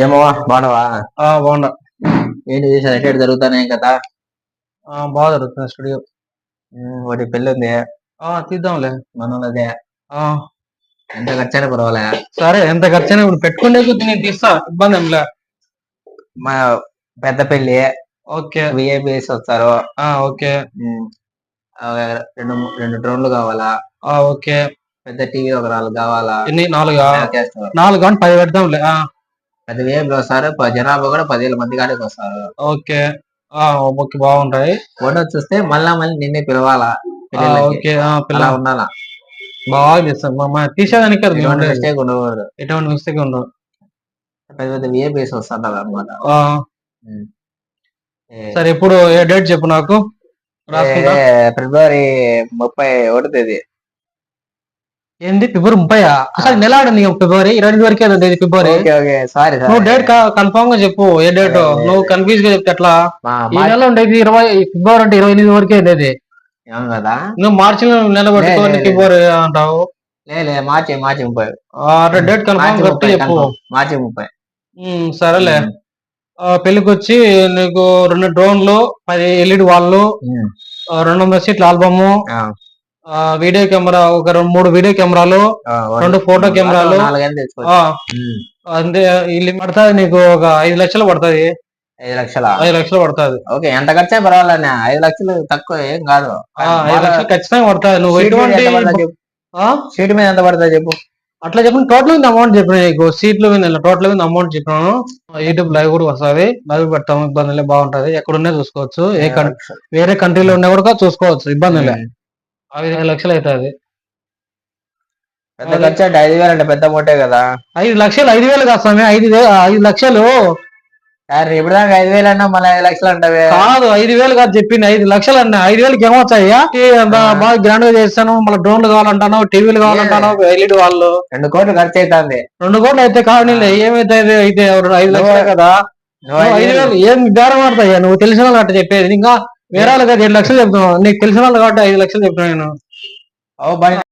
ఏమవ్వా బాగున్నావా? బాగున్నా. ఏంటి విషయాలు ఎటు జరుగుతానే కదా? బాగా జరుగుతుంది స్టూడియో. ఒకటి పెళ్ళి ఉంది తీద్దాంలే. మనోళ్ళదే. ఆ ఎంత ఖర్చైనా పర్వాలే. సరే, ఎంత ఖర్చైనా ఇప్పుడు పెట్టుకునే కొద్ది నేను తీస్తా, ఇబ్బంది ఏంలే. మా పెద్ద పెళ్లి, ఓకే. విఐపీస్ వస్తారు. ఓకే. రెండు రెండు డ్రోన్లు కావాలా? ఓకే. పెద్ద టీవీ ఒక 4 కావాలా? ఎన్ని? 4? చేస్తారు. 4 కానీ 10 పెడదాంలే. పెద్ద విఐపీలు వస్తారు, జనాభా కూడా 10,000 మంది కాడికి వస్తారు. ఓకే. ఓకే, బాగుంటాయి. ఫోటో చూస్తే మళ్ళా నిన్నే పిలవాలా? ఓకే. అలా ఉండాలా? బాగా చేస్తాం మా తీసేదానికి కదా మేము ఉండేది. మిస్టేక్ ఉండకూడదు. ఎటువంటి మిస్టేక్ ఉండదు. పెద్ద పెద్ద విఐపీస్ వస్తారు అనమాట. సరే, ఇప్పుడు ఏ డేట్ చెప్పు నాకు. ఫిబ్రవరి 31 తేదీ. ఏంటి ఫిబ్రవరి 30? అసలు నెల ఆడండి. ఫిబ్రవరి 22 వరకే ఫిబ్రవరి. సారీ, నువ్వు డేట్ కన్ఫర్మ్ గా చెప్పు. ఏ డేట్? నువ్వు కన్ఫ్యూజ్ గా చెప్తే ఎట్లా? ఈ నెల ఉండేది 20, ఫిబ్రవరి అంటే 28 వరకే ఉండేది కదా. నువ్వు మార్చిలో నెల పట్టుకోని ఫిబ్రవరి అంటావు. మార్చి 30. అట్లా డేట్ కన్ఫర్మ్ కరెక్ట్ చెప్పు. మార్చి 30. సరేలే. పెళ్లికి వచ్చి నీకు 2 డ్రోన్లు, 10 LED వాళ్ళు, 200 సీట్ల ఆల్బము, వీడియో కెమెరా ఒక 3 వీడియో కెమెరాలు, 2 ఫోటో కెమెరాలు. అంతే. ఇల్లు పడుతుంది నీకు ఒక 5 లక్షలు పడుతుంది. 5 లక్షలు పడుతుంది. ఓకే, ఎంత ఖర్చు పర్వాలన్నా. 5 లక్షలు తక్కువ ఏం కాదు. 5 లక్షలు ఖచ్చితంగా పడుతుంది. నువ్వు ఎటువంటి సీట్ మీద ఎంత పడుతుంది చెప్పు. అట్లా చెప్పిన టోటల్ మీద అమౌంట్ చెప్పిన నీకు. సీట్లు మీద టోటల్ మీద అమౌంట్ చెప్పినాను. యూట్యూబ్ లైవ్ కూడా వస్తుంది, లైవ్ పెడతాము. ఇబ్బంది బాగుంటది. ఎక్కడున్నా చూసుకోవచ్చు. వేరే కంట్రీలో ఉన్నా కూడా చూసుకోవచ్చు. ఇబ్బంది లే. 5 లక్షలు అవుతుంది. పెద్ద ఖర్చు అంటే 5,000 అంటే పెద్ద మూటే కదా. 5 లక్షలు 5,000 కాదు స్వామి. 5 లక్షలు. ఇప్పుడు దాకా 5,000 అన్నా మళ్ళీ 5 లక్షలు అంటావే? కాదు, 5,000 కాదు చెప్పింది. 5 లక్షలు అన్నా. 5,000కి ఏమొచ్చాయ్యా? బాగా గ్రాండ్ గా చేస్తాను. మళ్ళీ డ్రోన్లు కావాలంటాను, టీవీలు కావాలంటాను, LED వాళ్ళు. 2 కోట్లు ఖర్చు అవుతుంది. 2 కోట్లు అయితే కావాలి. ఏమైతుంది? అయితే 5 లక్షలే కదా. 5,000 ఏం బేరం ఆడతాయ్యా? నువ్వు తెలిసిన వాళ్ళు అట్లా చెప్పేది. ఇంకా వేరే వాళ్ళు కదా 7 లక్షలు చెప్తున్నావు. నీకు తెలిసిన వాళ్ళు కాబట్టి 5 లక్షలు చెప్తున్నాను నేను.